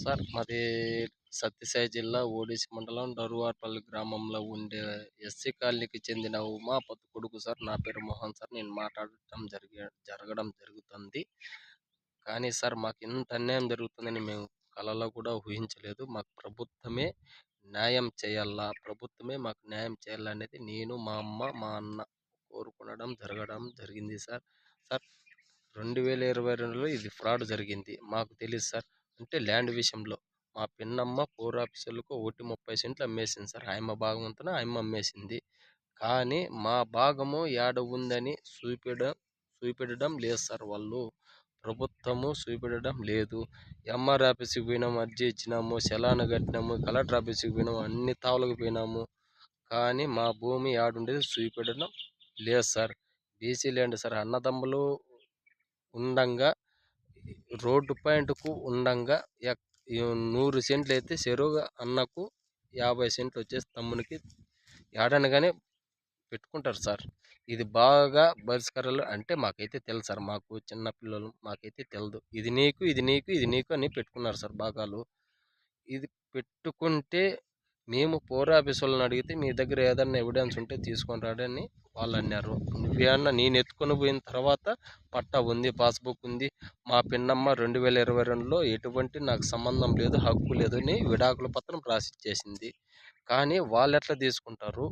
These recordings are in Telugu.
సార్ మాది సత్యసాయి జిల్లా ఓడిసి మండలం డరువార్పల్లి గ్రామంలో ఉండే ఎస్సీ కాలనీకి చెందిన ఉమాపతి కొడుకు సార్. నా పేరు మోహన్ సార్. నేను మాట్లాడటం జరగడం జరుగుతుంది. కానీ సార్ మాకు ఇంత అన్యాయం జరుగుతుందని మేము కలలో కూడా ఊహించలేదు. మాకు ప్రభుత్వమే న్యాయం చేయాలా, ప్రభుత్వమే మాకు న్యాయం చేయాలనేది నేను, మా అమ్మ, మా అన్న జరగడం జరిగింది సార్. సార్ 2022లో ఇది ఫ్రాడ్ జరిగింది. మాకు తెలియదు సార్. అంటే ల్యాండ్ విషయంలో మా పిన్నమ్మ పౌర ఆఫీసర్లకు 1.30 సెంట్లు అమ్మేసింది సార్. ఆయమ్మ భాగం అంతా ఆయమ్మ అమ్మేసింది. కానీ మా భాగము యాడ ఉందని చూపెట్టడం లేదు సార్. వాళ్ళు ప్రభుత్వము చూపెట్టడం లేదు. ఎంఆర్ ఆఫీస్కి పోయినాము, అర్జీ ఇచ్చినాము, చలాన కట్టినాము, కలెక్టర్ ఆఫీస్కి పోయినాము, అన్ని తావులకు పోయినాము. కానీ మా భూమి యాడుండేది చూపెట్టడం లేదు సార్. BC land sir. అన్నదమ్ములు ఉండంగా రోడ్డు పాయింట్కు ఉండంగా 100 సెంట్లు అయితే చెరువుగా అన్నకు 50 సెంట్లు వచ్చేసి తమ్మునికి ఏడనగానే పెట్టుకుంటారు సార్. ఇది బాగా పరిష్కారాలు అంటే మాకైతే తెలుసు సార్. మాకు చిన్న పిల్లలు మాకైతే తెలియదు. ఇది నీకు ఇది నీకు ఇది నీకు అని పెట్టుకున్నారు సార్ భాగాలు. ఇది పెట్టుకుంటే మేము పౌర ఆఫీస్ వాళ్ళని అడిగితే మీ దగ్గర ఏదన్నా ఎవిడెన్స్ ఉంటే తీసుకొని రాడని వాళ్ళు అన్నారు. నువ్వేమన్నా నేను ఎత్తుకొని పోయిన తర్వాత పట్టా ఉంది, పాస్బుక్ ఉంది, మా పిన్నమ్మ 2022లో ఎటువంటి నాకు సంబంధం లేదు, హక్కు లేదు అని విడాకుల పత్రం రాసిచ్చేసింది. కానీ వాళ్ళెట్లా తీసుకుంటారు,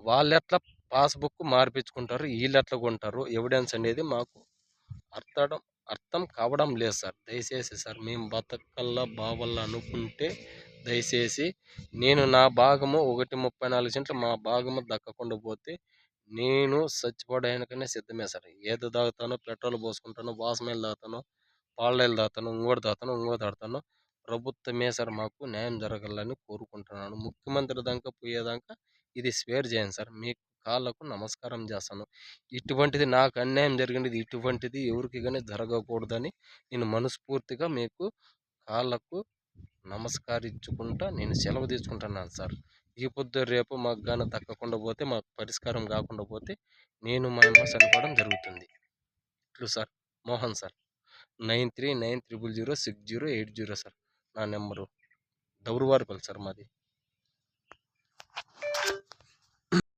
వాళ్ళెట్లా పాస్బుక్ మార్పించుకుంటారు, వీళ్ళెట్లా కొంటారు ఎవిడెన్స్ అనేది మాకు అర్థం కావడం లేదు సార్. దయచేసి సార్ మేము బతకల్లా బావల్లా అనుకుంటే దయచేసి నేను నా భాగము 1.34 సెంట్లు మా భాగము దక్కకుండా పోతే నేను చచ్చిపోవడానికనే సిద్ధమే సార్. ఏదో తాగుతానో, పెట్రోల్ పోసుకుంటానో, వాసమేలు తాగుతానో, పాలనీళ్ళు తాగుతాను, ఇంకోటి తాగుతాను. ప్రభుత్వమే సార్ మాకు న్యాయం జరగాలని కోరుకుంటున్నాను. ముఖ్యమంత్రి దాకా పోయేదాకా ఇది స్వేర్ చేయండి సార్. మీకు కాళ్ళకు నమస్కారం చేస్తాను. ఇటువంటిది నాకు అన్యాయం జరిగినది ఇటువంటిది ఎవరికి కానీ జరగకూడదని నేను మనస్ఫూర్తిగా మీకు కాళ్ళకు నమస్కరించుకుంటా నేను సెలవు తీసుకుంటున్నాను సార్. ఈ పొద్దు రేపు మాకు కానీ దక్కకుండా పోతే, మాకు పరిష్కారం కాకుండా పోతే నేను మా అమ్మ చనిపోవడం జరుగుతుంది. ఇట్లు సార్ మోహన్ సార్. 93900608 సార్ నా నెంబరు. డౌరువారిపల్లి సార్ మాది.